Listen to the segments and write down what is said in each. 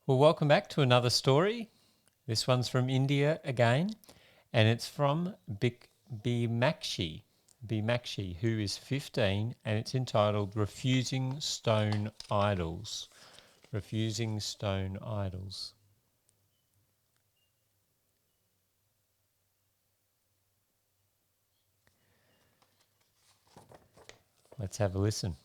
Well, welcome back to another story. This one's from India again, and it's from Bimakshi, who is 15, and it's entitled Refusing Stone Idols. Refusing Stone Idols. Let's have a listen.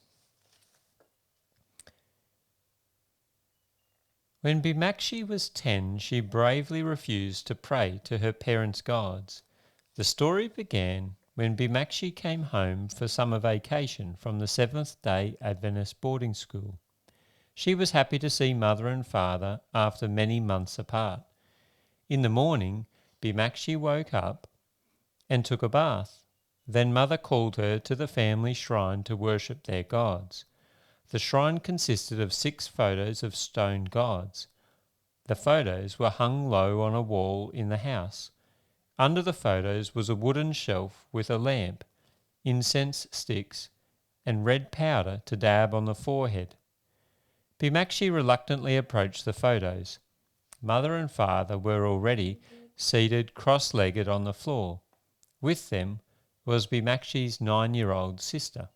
When Bimakshi was 10, she bravely refused to pray to her parents' gods. The story began when Bimakshi came home for summer vacation from the Seventh-day Adventist boarding school. She was happy to see mother and father after many months apart. In the morning, Bimakshi woke up and took a bath. Then mother called her to the family shrine to worship their gods. The shrine consisted of 6 photos of stone gods. The photos were hung low on a wall in the house. Under the photos was a wooden shelf with a lamp, incense sticks, and red powder to dab on the forehead. Bimakshi reluctantly approached the photos. Mother and father were already seated cross-legged on the floor. With them was Bimakshi's 9-year-old sister.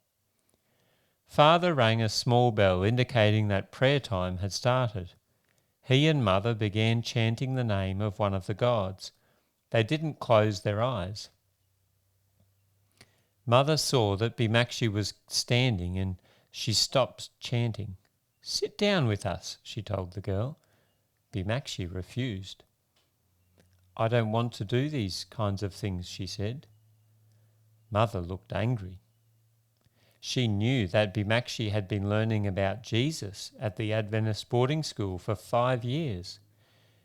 Father rang a small bell indicating that prayer time had started. He and mother began chanting the name of one of the gods. They didn't close their eyes. Mother saw that Bimakshi was standing and she stopped chanting. "Sit down with us," she told the girl. Bimakshi refused. "I don't want to do these kinds of things," she said. Mother looked angry. She knew that Bimakshi had been learning about Jesus at the Adventist boarding school for 5 years.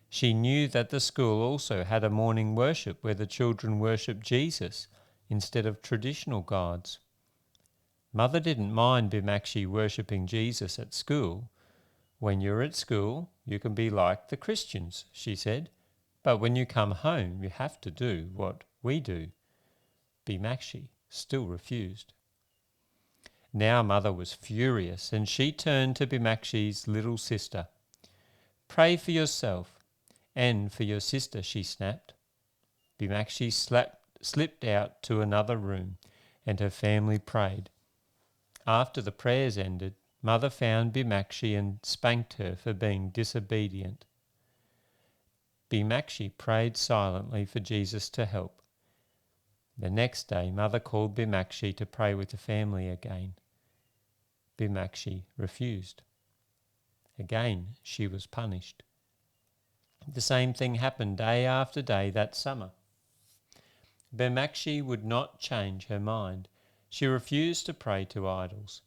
She knew that the school also had a morning worship where the children worshipped Jesus instead of traditional gods. Mother didn't mind Bimakshi worshipping Jesus at school. "When you're at school, you can be like the Christians," she said. "But when you come home, you have to do what we do." Bimakshi still refused. Now mother was furious, and she turned to Bimakshi's little sister. "Pray for yourself and for your sister," she snapped. Bimakshi slipped out to another room, and her family prayed. After the prayers ended, mother found Bimakshi and spanked her for being disobedient. Bimakshi prayed silently for Jesus to help. The next day, mother called Bimakshi to pray with the family again. Bimakshi refused. Again, she was punished. The same thing happened day after day that summer. Bimakshi would not change her mind. She refused to pray to idols.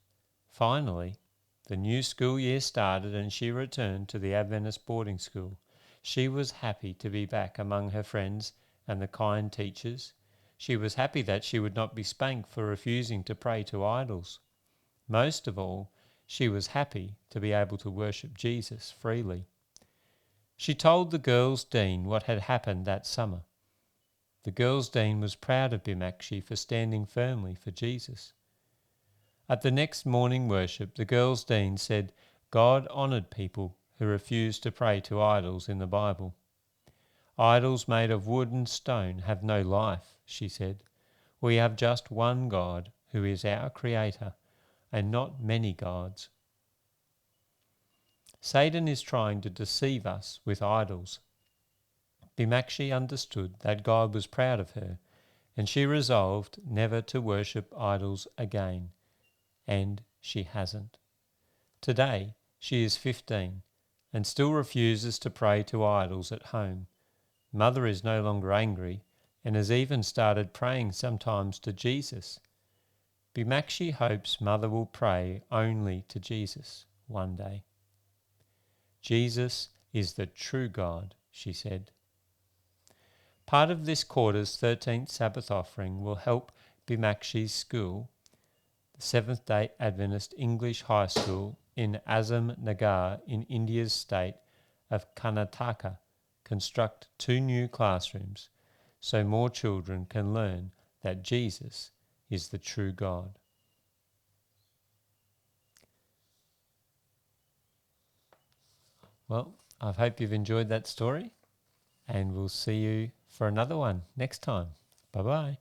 Finally, the new school year started and she returned to the Adventist boarding school. She was happy to be back among her friends and the kind teachers. She was happy that she would not be spanked for refusing to pray to idols. Most of all, she was happy to be able to worship Jesus freely. She told the girls' dean what had happened that summer. The girls' dean was proud of Bimakshi for standing firmly for Jesus. At the next morning worship, the girls' dean said God honoured people who refused to pray to idols in the Bible. "Idols made of wood and stone have no life," she said. "We have just one God who is our Creator, and not many gods. Satan is trying to deceive us with idols." Bimakshi understood that God was proud of her, and she resolved never to worship idols again, and she hasn't. Today she is 15 and still refuses to pray to idols at home. Mother is no longer angry and has even started praying sometimes to Jesus. Bimakshi hopes mother will pray only to Jesus one day. "Jesus is the true God," she said. Part of this quarter's 13th Sabbath offering will help Bimakshi's school, the Seventh-day Adventist English High School in Azam Nagar in India's state of Karnataka, construct 2 new classrooms so more children can learn that Jesus is the true God. Well, I hope you've enjoyed that story, and we'll see you for another one next time. Bye-bye.